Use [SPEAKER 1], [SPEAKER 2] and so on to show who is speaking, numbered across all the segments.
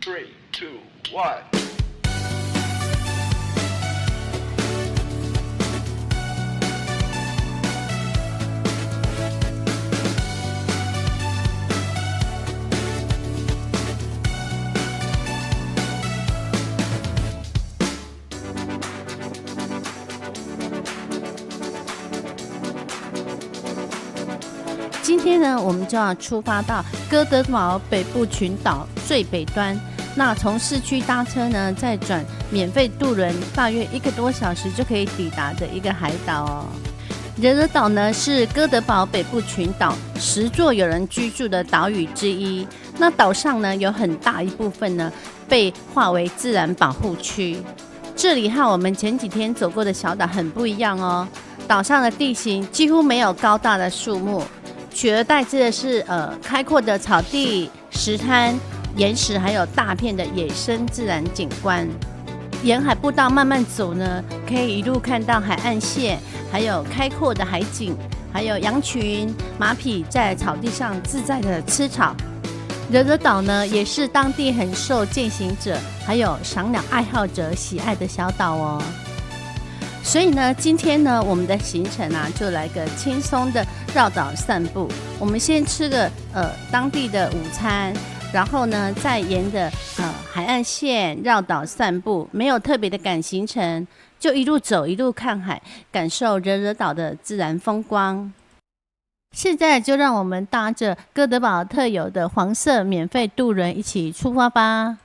[SPEAKER 1] 3, 2, 1。
[SPEAKER 2] 今天呢，我们就要出发到哥德堡北部群島最北端。那從市區搭車呢，再轉免費渡輪，大約1個多小時就可以抵達的一個海島哦。惹惹島呢是哥德堡北部群島10座有人居住的島嶼之一。那島上呢有很大一部分呢被劃為自然保護區。這裡和我們前幾天走過的小島很不一樣哦。島上的地形幾乎沒有高大的樹木。取而代之的是開闊的草地、石灘、岩石，還有大片的野生自然景觀。沿海步道慢慢走呢，可以一路看到海岸線，還有開闊的海景，還有羊群、馬匹在草地上自在的吃草。惹惹島呢，也是當地很受健行者還有賞鳥愛好者喜愛的小島哦。所以呢，今天呢，我們的行程啊，就來個輕鬆的繞島散步。我們先吃個當地的午餐，然後呢，再沿着海岸線繞島散步，沒有特別的趕行程，就一路走一路看海，感受惹惹島的自然風光。現在就讓我們搭着哥德堡特有的黃色免費渡輪一起出發吧。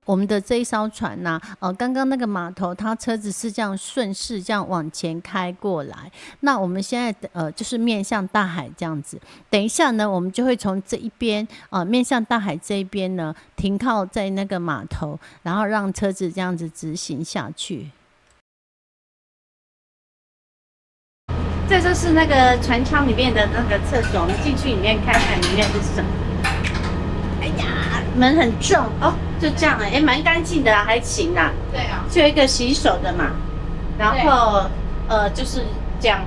[SPEAKER 2] 我們的這一艘船吶，剛剛那個碼頭，它車子是這樣順勢這樣往前開過來。那我們現在就是面向大海這樣子。等一下呢，我們就會從這一邊面向大海這一邊呢，停靠在那個碼頭，然後讓車子這樣子直行下去。這就是那個船艙裡面的那個廁所，我們進去裡面看看裡面是什麼。哎呀，門很重哦，就這樣哎，蠻乾淨的啊，還行啊。對啊，就有一個洗手的嘛，然後就是這樣，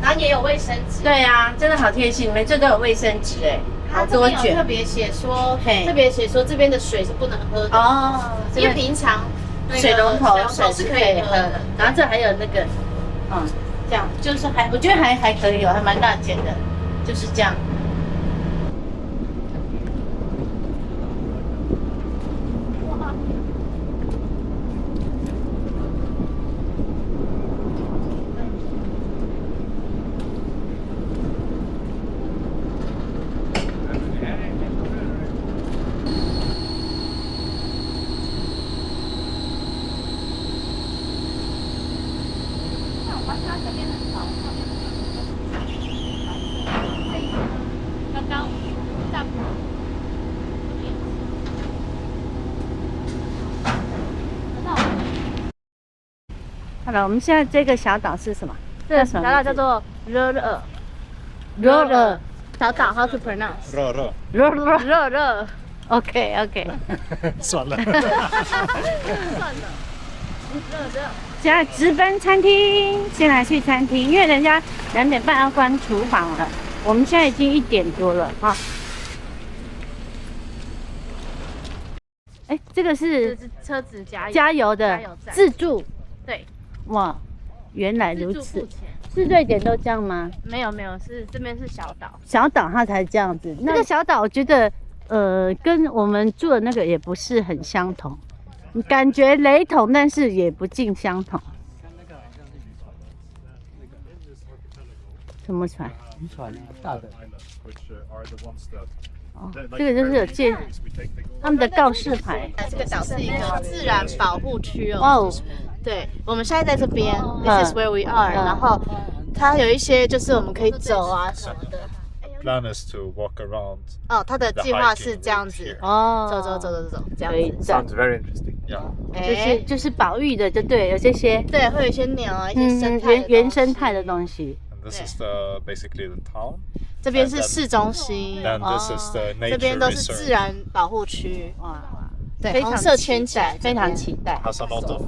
[SPEAKER 2] 然後也有衛生紙。對啊，真的好貼心，你們這都有衛生紙哎，好多卷。特別寫說這邊的水是不能喝的哦，因為平常水龍頭水是可以喝的。然後這還有那個，這樣就是我覺得還可以有，還蠻大間的，就是這樣。好了，我們現在這個小島是什麼？這個小島叫做惹惹。惹惹小島 ，how to pronounce？ 惹惹。惹惹。惹惹。OK。算了。算了。惹惹。现在直奔餐廳，先來去餐廳，因為人家2點半要關廚房了。我們現在已經1點多了哈。哎，這個是車子加油的自助。對。哇，原來如此。是瑞典都這樣嗎？
[SPEAKER 3] 沒有，是這邊是小島。
[SPEAKER 2] 小島它才這樣子。那個小島我覺得，跟我們住的那個也不是很相同，感覺雷同，但是也不盡相同。什麼船？漁船，大的。哦，這個就是有介他們的告示牌。
[SPEAKER 3] 這個島是一個自然保護區哦。對，我們現在在這邊，This is where we are。然後它有一些就是我們可以走啊什麼的。
[SPEAKER 1] Plan is to walk around。
[SPEAKER 3] 哦，它的計劃是這樣子。哦，走，這樣子。
[SPEAKER 1] Sounds very interesting。
[SPEAKER 2] 就是保育的，就對，有这些。
[SPEAKER 3] 對，會有一些鳥啊，一些生態
[SPEAKER 2] 原生態的東西。
[SPEAKER 1] This is basically the town。
[SPEAKER 3] 這邊是市中心。
[SPEAKER 1] And this is the nature reserve。
[SPEAKER 3] 這邊都是自然保護區。哇。
[SPEAKER 2] 对，紅色圈仔，非常期待。
[SPEAKER 1] Has a lot of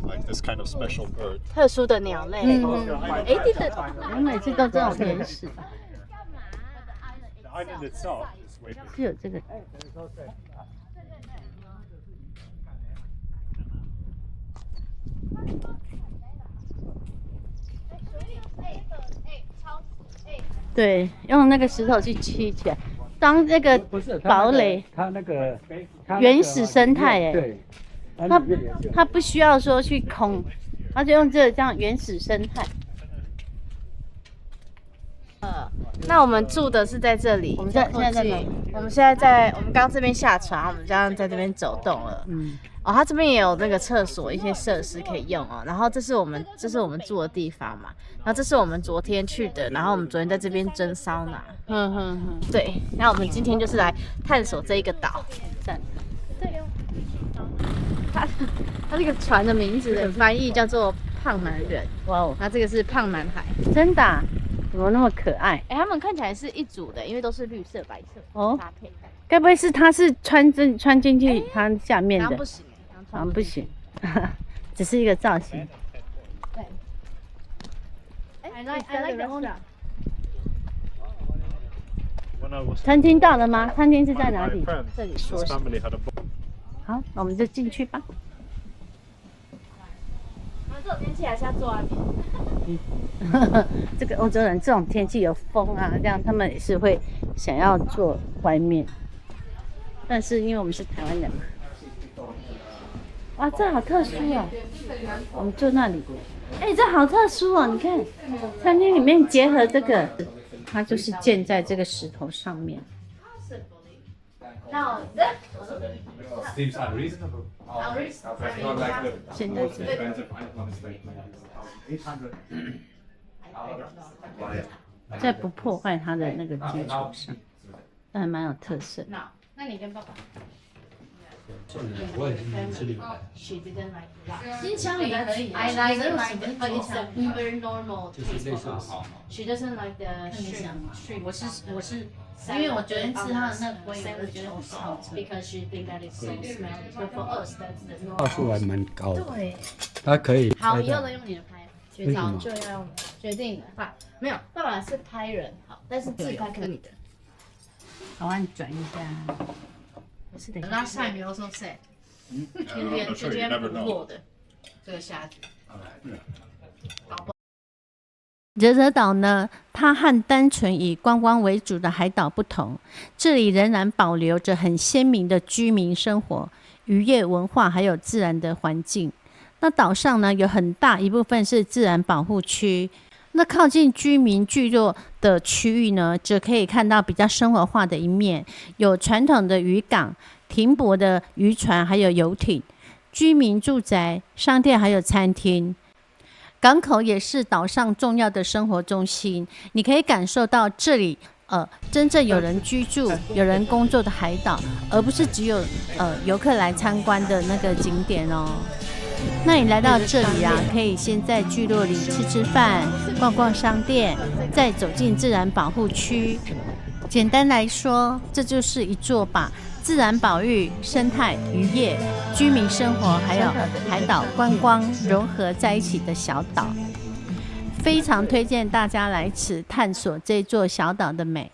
[SPEAKER 1] like this kind of special bird。
[SPEAKER 3] 特殊的鳥類。
[SPEAKER 2] 對的，我每次都这种原始。是有这个。對，用那個石頭去砌起来，當那個堡壘。
[SPEAKER 4] 它那个
[SPEAKER 2] 原始生態哎。
[SPEAKER 4] 对。
[SPEAKER 2] 它不需要說去空，它就用這樣原始生態。
[SPEAKER 3] 那我們住的是在這裡。我們現在在哪裡？我們現在我們剛這邊下船，我們這樣在這邊走動了。哦，它這邊也有那個廁所，一些設施可以用哦。然後這是我們住的地方嘛。然後這是我們昨天去的，然後我們昨天在這邊蒸桑拿。對。然後我們今天就是來探索這一個島。對哦。它這個船的名字的翻譯叫做胖男人。哇哦，那這個是胖男孩。
[SPEAKER 2] 真的啊？怎麼那麼可愛？
[SPEAKER 3] 哎，他們看起來是一組的，因為都是綠色、白色搭配。
[SPEAKER 2] 該不會是他是穿進去它下面的？
[SPEAKER 3] 不行，
[SPEAKER 2] 不行，只是一個造型。
[SPEAKER 3] 對。I like the owner。
[SPEAKER 2] 餐廳到了嗎？餐廳是在哪裡？
[SPEAKER 3] 這裡說。
[SPEAKER 2] 好，那我們就進去吧。
[SPEAKER 3] 這種天氣還是要坐外面。
[SPEAKER 2] 這個歐洲人這種天氣有風啊，這樣他們也是會想要坐外面。但是因為我們是台灣人嘛，哇，這好特殊哦！我們坐那裡，哎，這好特殊哦！你看，餐廳裡面結合這個，它就是建在這個石頭上面。
[SPEAKER 5] Seems unreasonable.
[SPEAKER 2] 现在是在不破壞它的那個基礎上，但還蠻有特色。
[SPEAKER 3] 那你跟爸爸。
[SPEAKER 5] 我也是吃里面。
[SPEAKER 3] 金槍魚可以。I like it, but it's a very normal taste for us. She doesn't like the shrimp.
[SPEAKER 2] 我是。因為我昨天吃它的那個鮭魚，我覺得很好吃。
[SPEAKER 3] Because she think that it's so smelly. But for us, that's the normal.
[SPEAKER 4] 话术还蛮高的。
[SPEAKER 3] 對。
[SPEAKER 4] 它可以。
[SPEAKER 3] 好，以後都用你的拍。決定就要用，決定的。沒有，爸爸是拍人，好，但是自拍可以的。
[SPEAKER 2] 好，我轉一下。
[SPEAKER 3] 不是的。Last time you also said， 今天捕獲的這個蝦子。
[SPEAKER 2] 惹惹島呢，它和單純以觀光為主的海島不同，這裡仍然保留着很鮮明的居民生活、漁業文化，還有自然的環境。那島上呢，有很大一部分是自然保護區，那靠近居民聚落的區域呢，則可以看到比較生活化的一面，有傳統的漁港、停泊的漁船，還有遊艇、居民住宅、商店，還有餐廳。港口也是島上重要的生活中心，你可以感受到這裡真正有人居住、有人工作的海島，而不是只有遊客來參觀的那個景點哦。那你來到這裡啊，可以先在聚落裡吃飯、逛逛商店，再走進自然保護區。簡單來說，這就是一座把自然保育、生態、漁業、居民生活還有海島觀光融合在一起的小島，非常推薦大家來此探索這座小島的美。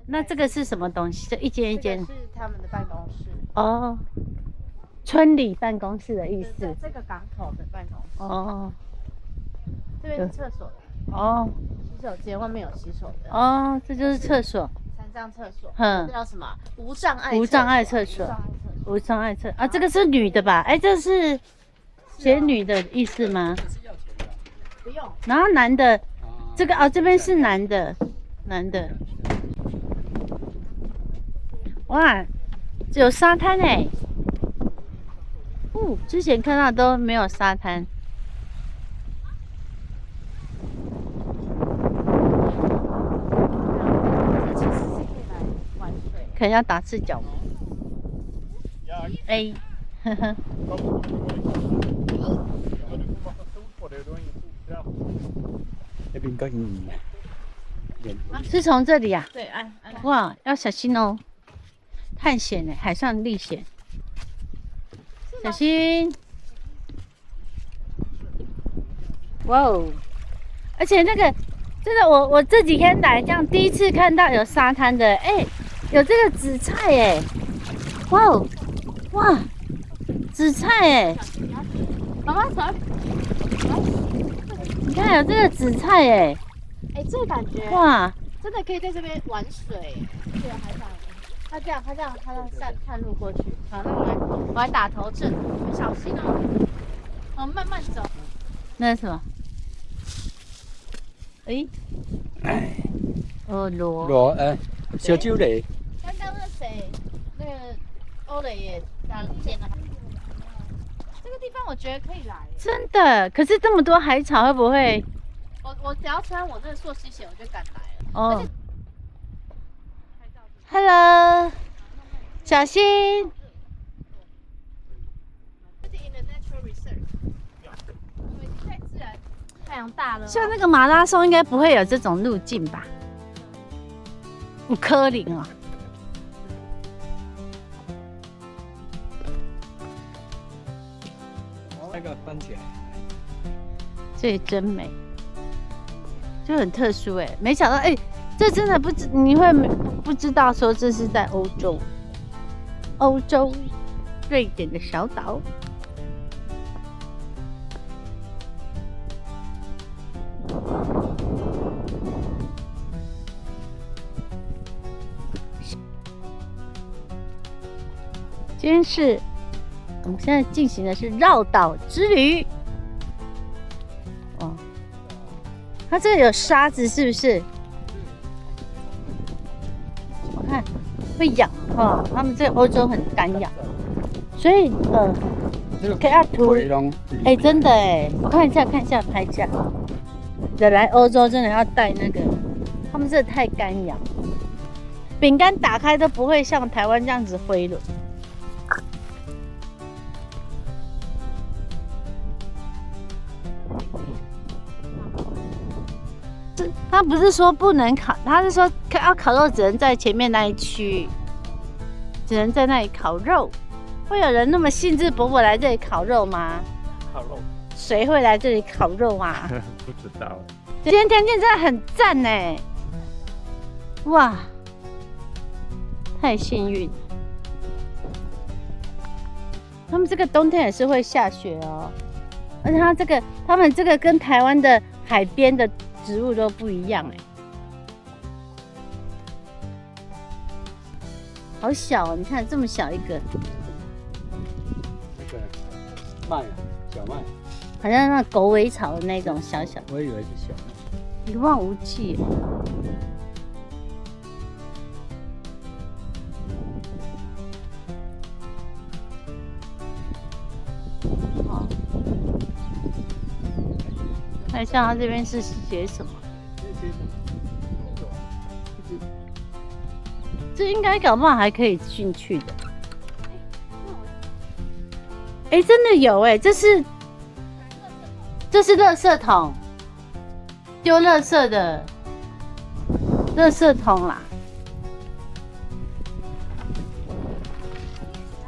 [SPEAKER 2] 那這個是什麼東西？這一間一間
[SPEAKER 3] 是他們的辦公室
[SPEAKER 2] 哦，村里辦公室的意思。
[SPEAKER 3] 這個港口的辦公室
[SPEAKER 2] 哦，
[SPEAKER 3] 這邊是廁所的
[SPEAKER 2] 哦，
[SPEAKER 3] 洗手間外面有洗手的
[SPEAKER 2] 哦，這就是廁所。
[SPEAKER 3] 殘障廁所，
[SPEAKER 2] 這
[SPEAKER 3] 叫什麼？無障礙廁所。
[SPEAKER 2] 無障礙廁啊，這個是女的吧？哎，這是寫女的意思嗎？
[SPEAKER 3] 不用。
[SPEAKER 2] 然後男的，這個這邊是男的。哇，有沙灘哎！之前看到都沒有沙灘。可能要打赤腳嗎？哎，呵呵。
[SPEAKER 4] 那邊更遠。
[SPEAKER 2] 是從這裡啊？
[SPEAKER 3] 對，
[SPEAKER 2] 哇，要小心哦，探險呢，海上歷險，小心！哇哦，而且那個真的，我這幾天來這樣第一次看到有沙灘的，哎，有這個紫菜哎，哇哦，哇，紫菜哎，媽媽走，你看有這個紫菜哎。
[SPEAKER 3] 哎，这个感觉
[SPEAKER 2] 哇，
[SPEAKER 3] 真的可以在这边玩水。对啊，海上。他这样探路过去。好，那我来打头阵，小心哦。我们慢慢走。
[SPEAKER 2] 那是什么？诶，螺。
[SPEAKER 4] 螺小酒类。
[SPEAKER 3] 刚刚那谁，那个欧蕾也捡了。这个地方我觉得可以来。
[SPEAKER 2] 真的，可是这麼多海草，會不會？
[SPEAKER 3] 我只要穿我這個溯溪鞋，我就敢來了。
[SPEAKER 2] 哦。Hello， 小心。
[SPEAKER 3] 太陽大了。
[SPEAKER 2] 像那個馬拉松應該不會有這種路徑吧？有可能啊。
[SPEAKER 4] 那個翻起來，
[SPEAKER 2] 這裡真美，就很特殊哎，沒想到哎，這真的你會不知道說這是在歐洲瑞典的小島。今天是我們現在進行的是繞島之旅。哦，它這個有沙子是不是？我看會癢哦，他們這個歐洲很乾癢，所以可以要塗。哎，真的哎，我看一下，拍一下。來歐洲真的要帶那個，他們這個太乾癢，餅乾打開都不會像台灣這樣子飛輪。他不是說不能烤，他是說要烤肉只能在前面那一區，只能在那裡烤肉。會有人那麼興致勃勃來這裡烤肉嗎？
[SPEAKER 1] 烤肉？
[SPEAKER 2] 誰會來這裡烤肉啊？
[SPEAKER 1] 不知道。
[SPEAKER 2] 今天天氣真的很讚哎！哇，太幸運。他們這個冬天也是會下雪哦，而且他們這個跟台灣的海邊的植物都不一樣哎，好小哦！你看這麼小一個，
[SPEAKER 4] 那個麥啊，小麥，
[SPEAKER 2] 好像那狗尾草的那種小小。
[SPEAKER 4] 我以為是小麥。
[SPEAKER 2] 一望無際。好，看一下它這邊是寫什麼？這應該搞不好還可以進去的。哎，真的有哎，這是垃圾桶。丟垃圾的垃圾桶啦，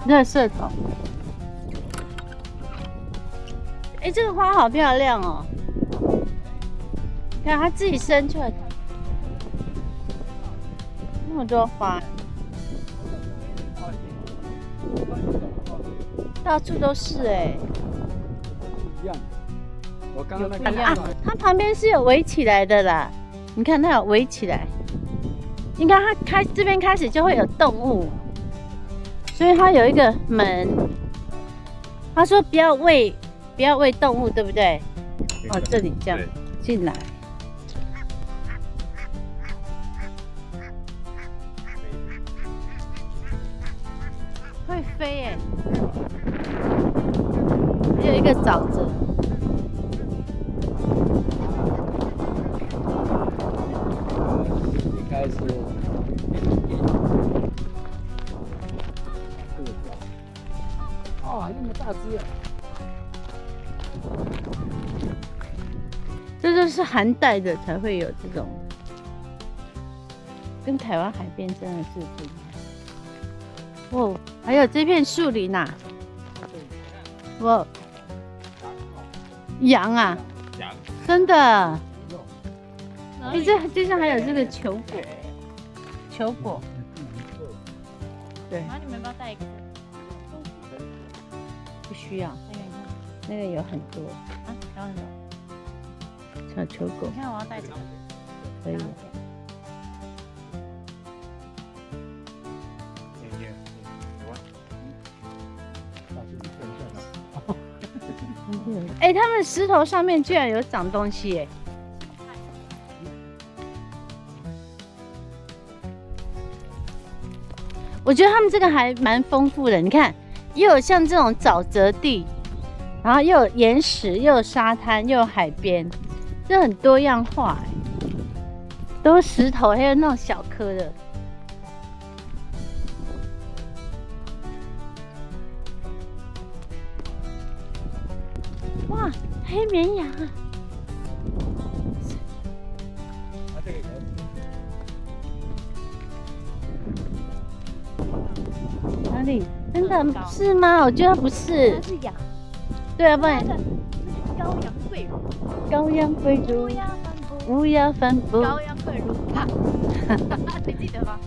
[SPEAKER 2] 垃圾桶。哎，這個花好漂亮哦！看它自己生出來，那麼多花，到處都是哎。
[SPEAKER 4] 一樣。我剛剛那個
[SPEAKER 2] 它旁邊是有圍起來的啦，你看它有圍起來，應該它這邊開始就會有動物，所以它有一個門。他說不要餵動物，對不對？哦，這裡這樣進來，會飛耶，還有一個沼澤。
[SPEAKER 4] 是，哦，那麼大隻啊！
[SPEAKER 2] 這就是寒帶的才會有這種，跟台灣海邊真的是不一樣。哦，還有這片樹林吶，哇，羊啊，
[SPEAKER 1] 羊，
[SPEAKER 2] 真的。哎，這上還有這個球果，對。
[SPEAKER 3] 然後你們要不要帶一個？
[SPEAKER 2] 不需要，那個有很多
[SPEAKER 3] 啊，然後有
[SPEAKER 2] 小球果。
[SPEAKER 3] 你看我要帶草。
[SPEAKER 2] 可以。哎、他们石头上面居然有长東西哎！我覺得他們這個還蠻豐富的，你看，又有像這種沼澤地，然後又有岩石，又有沙灘，又有海邊，這很多樣化哎，都是石頭，還有那種小顆的。哇，黑綿羊啊！哪裡？真的是嗎？我覺得不是。它是羊。對啊，不然。羔羊跪乳。羔羊跪乳。烏鴉反哺。羔羊跪乳。你記得嗎？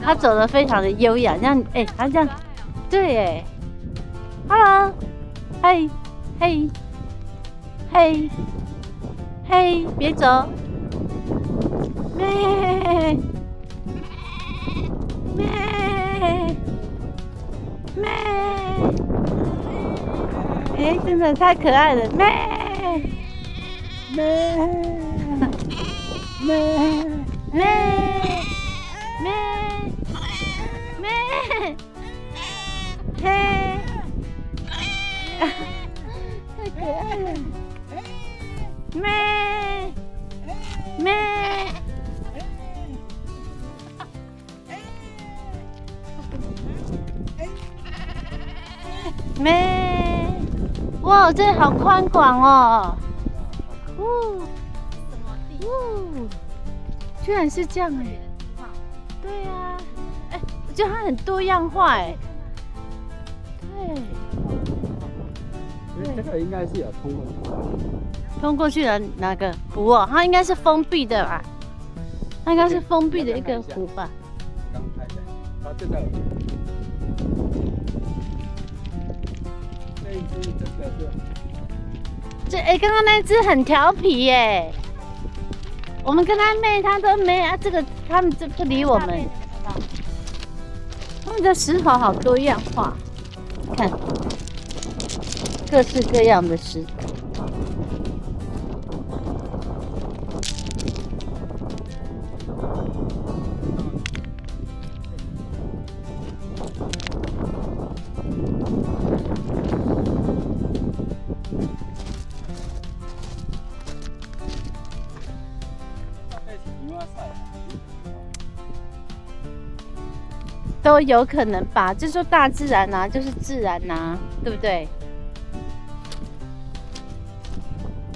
[SPEAKER 2] 他走得非常的優雅，這樣哎，他這樣，對哎。Hello， 嘿，嘿，嘿，嘿，別走。咩。咩，哎，真的太可愛了，咩，咩，咩，咩，咩，咩，嘿，太可愛了，咩，咩。咩！哇，這裡好寬廣哦！居然是這樣哎！對呀，哎，我覺得它很多樣化哎。對。
[SPEAKER 4] 這個應該是有通過去。
[SPEAKER 2] 通過去的哪個湖哦？它應該是封閉的吧？它應該是封閉的一個湖吧？
[SPEAKER 4] 剛拍的，它這個。
[SPEAKER 2] 這哎，剛剛那隻很調皮耶，我們跟他妹，他都沒啊。這個他們這不理我們。他們的石頭好多樣化，看各式各樣的石頭。都有可能吧，就說大自然啊，就是自然啊，對不對？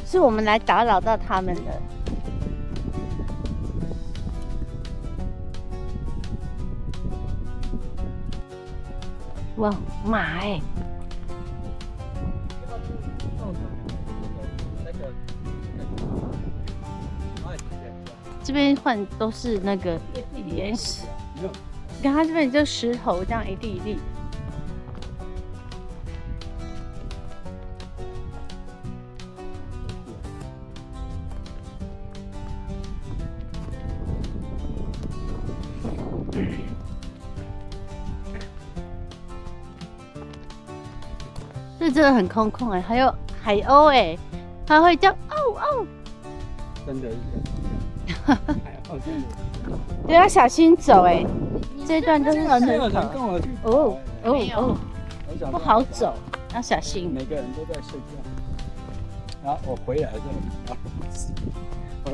[SPEAKER 2] 是我們來打擾到他們的。哇，馬哎！這邊換都是那個岩石。你看它這邊就石頭這樣一粒一粒。这真的很空旷哎，還有海鷗哎，它會叫哦哦。
[SPEAKER 4] 真的是。海鷗真的。
[SPEAKER 2] 對，要小心走哎。這一段都是石頭，哦哦哦，不好走，要小心。
[SPEAKER 4] 每個人都在睡覺，然後我回來的時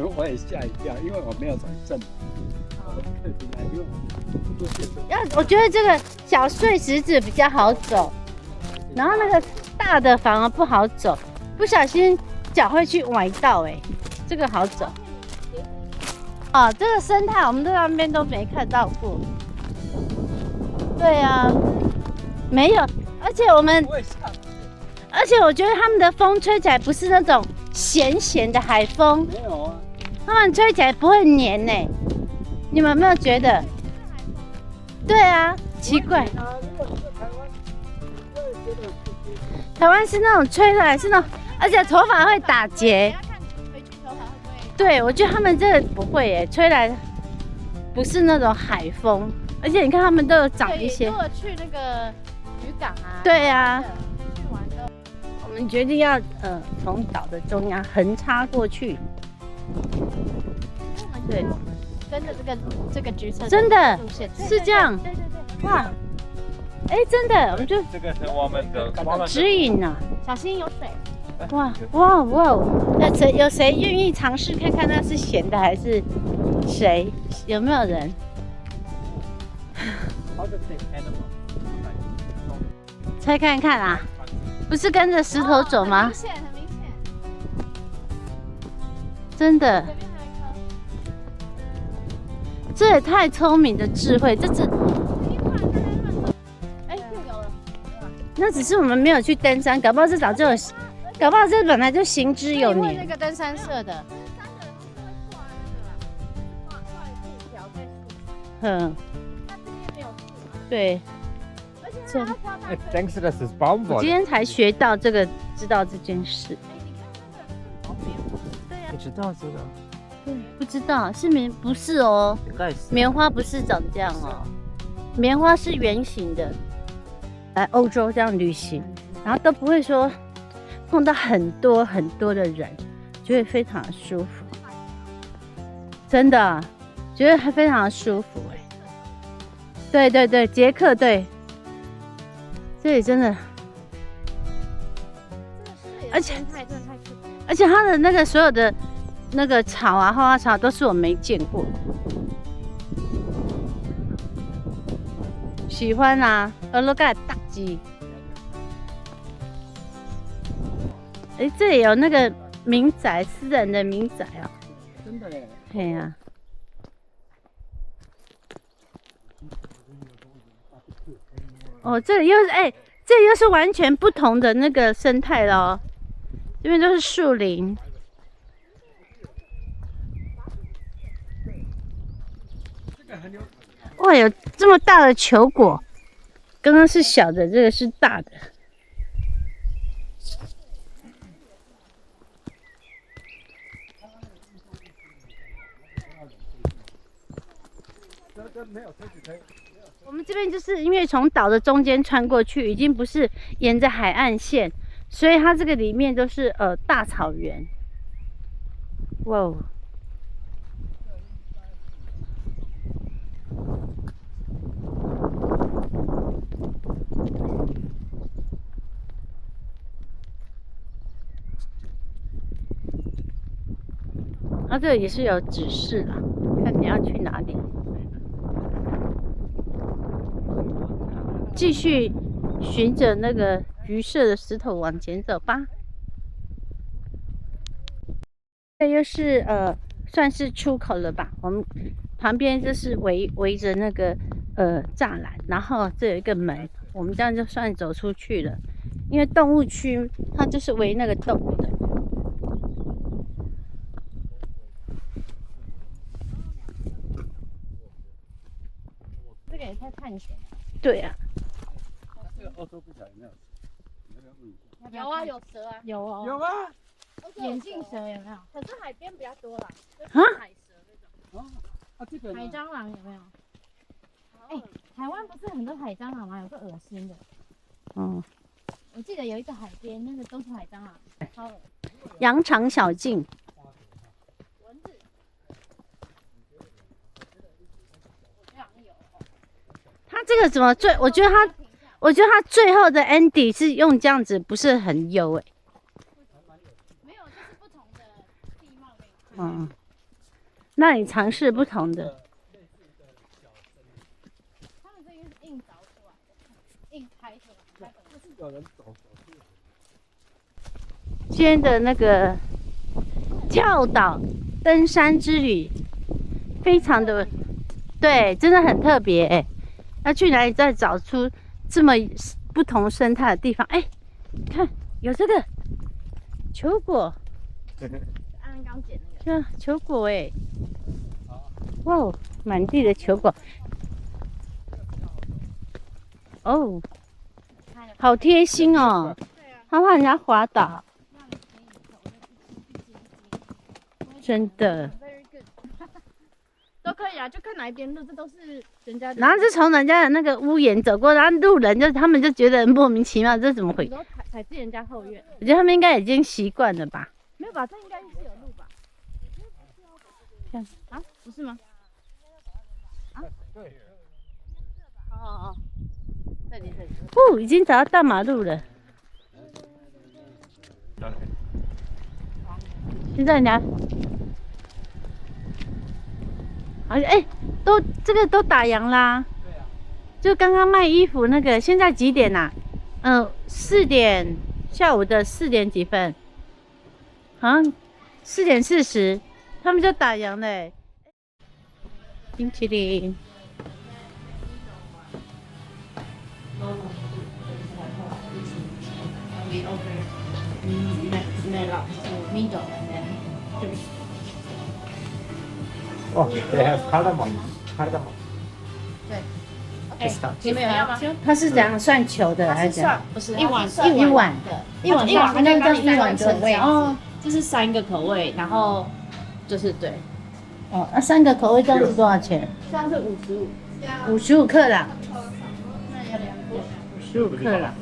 [SPEAKER 4] 候，我也嚇一跳，因為我沒有從正來，因為
[SPEAKER 2] 我覺得這個小碎石子比較好走，然後那個大的反而不好走，不小心腳會去崴到哎，這個好走。哦，這個生態我們在那邊都沒看到過。對啊，沒有，而且我覺得他們的風吹起來不是那種鹹鹹的海風，
[SPEAKER 4] 沒有啊，
[SPEAKER 2] 他們吹起來不會黏呢。你們有沒有覺得？對啊，奇怪。台灣是那種吹出來是那種，而且頭髮會打結。對，我覺得他們這個不會耶，吹來不是那種海風，而且你看他們都有長一些。
[SPEAKER 3] 如果去那個渔港啊，
[SPEAKER 2] 对啊，
[SPEAKER 3] 去玩都。
[SPEAKER 2] 我们决定要从島的中央橫插過去。對，
[SPEAKER 3] 跟着這個橘色
[SPEAKER 2] 真的
[SPEAKER 3] 路線
[SPEAKER 2] 是這樣。
[SPEAKER 3] 對對對，
[SPEAKER 2] 哇，哎，真的，我們就
[SPEAKER 1] 這個是我們的
[SPEAKER 2] 指引啊。
[SPEAKER 3] 小心有水。
[SPEAKER 2] 哇哇哇！那有誰願意嘗試看看那是鹹的還是誰？有沒有人？猜看看啊！不是跟着石頭走嗎？
[SPEAKER 3] 很明顯，很明顯。
[SPEAKER 2] 真的，
[SPEAKER 3] 這邊還有一顆。
[SPEAKER 2] 這也太聰明的智慧，這
[SPEAKER 3] 哎，又有了。
[SPEAKER 2] 那只是我們沒有去登山，搞不好這早就有，搞不好這本來就行之有
[SPEAKER 3] 那
[SPEAKER 2] 年。
[SPEAKER 3] 個登山社的。
[SPEAKER 2] 嗯，对。这
[SPEAKER 4] denkst du, das ist
[SPEAKER 2] 我
[SPEAKER 4] Baumwolle?
[SPEAKER 2] 今天才学到这个，知道这件事。
[SPEAKER 4] 不知道这个。
[SPEAKER 2] 对，不知道是棉，不是哦，棉花不是长这样哦，棉花是圓形的。來歐洲這樣旅行，然後都不會說碰到很多很多的人，就會非常的舒服。真的，覺得還非常的舒服哎。對對對，捷克對。這裡真的，而且它的那個所有的那個草啊，花花草都是我沒見過的。喜歡啊，俄羅蓋大雞。哎，這裡有那個民宅，私人的民宅啊。
[SPEAKER 4] 真的耶。
[SPEAKER 2] 對呀。哦，這裡又是哎，這裡又是完全不同的那個生態了哦。這邊都是樹林。哇，有這麼大的球果，剛剛是小的，這個是大的。我們這邊就是因為從島的中間穿過去，已經不是沿着海岸線，所以它這個裡面都是大草原。哇哦！它這個也是有指示啦，看你要去哪裡。繼續循着那個橘色的石頭往前走吧。這又是算是出口了吧？我們旁邊就是圍着那個柵欄，然後這有一個門，我們這樣就算走出去了。因為動物區它就是圍那個動物的。
[SPEAKER 3] 這個也太探險了。
[SPEAKER 2] 對啊。
[SPEAKER 4] 歐洲不曉得有沒有？
[SPEAKER 3] 有啊，有蛇啊，有哦。
[SPEAKER 4] 有啊。
[SPEAKER 3] 眼鏡蛇有沒有？可是海邊比較多啦。
[SPEAKER 2] 啊？
[SPEAKER 3] 海蛇那種。
[SPEAKER 4] 這個
[SPEAKER 3] 海蟑螂有沒有？哎，台灣不是很多海蟑螂嗎？有個噁心的。
[SPEAKER 2] 嗯。
[SPEAKER 3] 我記得有一個海邊，那個都是海蟑螂，超噁。
[SPEAKER 2] 羊腸小徑。
[SPEAKER 3] 蚊子。
[SPEAKER 2] 它這個怎麼最？我覺得它最後的 ending 是用這樣子，不是很優哎。
[SPEAKER 3] 沒有，就是不同的地貌給你看。
[SPEAKER 2] 嗯，那你嘗試不同的。
[SPEAKER 3] 他們這個是硬鑿出來的，硬開出來。就是
[SPEAKER 4] 有人走。
[SPEAKER 2] 今天的那個跳島登山之旅，非常的對，真的很特別哎。要去哪裡再找出這麼不同生態的地方？哎，看有這個球果，
[SPEAKER 3] 安剛撿那個。
[SPEAKER 2] 這球果哎，哇哦，滿地的球果，哦，好貼心哦，他怕人家滑倒。真的。
[SPEAKER 3] 都可以啊，就看哪一边路，这都是人家的。
[SPEAKER 2] 然后就從人家的那個屋檐走過，然後路人他們就覺得莫名其妙，這怎麼回事？
[SPEAKER 3] 採自人家後院。
[SPEAKER 2] 我覺得他們應該已經習慣了吧？
[SPEAKER 3] 沒有吧，這應該是有路吧？啊，不是嗎？啊？對。哦，這裡。
[SPEAKER 2] 已經找到大馬路了。現在人家。而且這個都打烊啦。對啊。就剛剛賣衣服那個，現在幾點啦？4點，下午的4點幾分？好像4點40，他們就打烊了。冰淇淋。
[SPEAKER 4] 哦，they have cardamom。
[SPEAKER 3] 对。
[SPEAKER 2] 你们有要吗？它是怎樣算球的還是？
[SPEAKER 3] 不是
[SPEAKER 2] 一碗
[SPEAKER 3] 它
[SPEAKER 2] 一碗，
[SPEAKER 3] 它就叫一碗
[SPEAKER 2] 口味
[SPEAKER 3] 哦，这是3個口味，然後就是对。
[SPEAKER 2] 哦，那3個口味這樣是多少錢？
[SPEAKER 3] 這樣是55。
[SPEAKER 2] 55克朗。55克朗。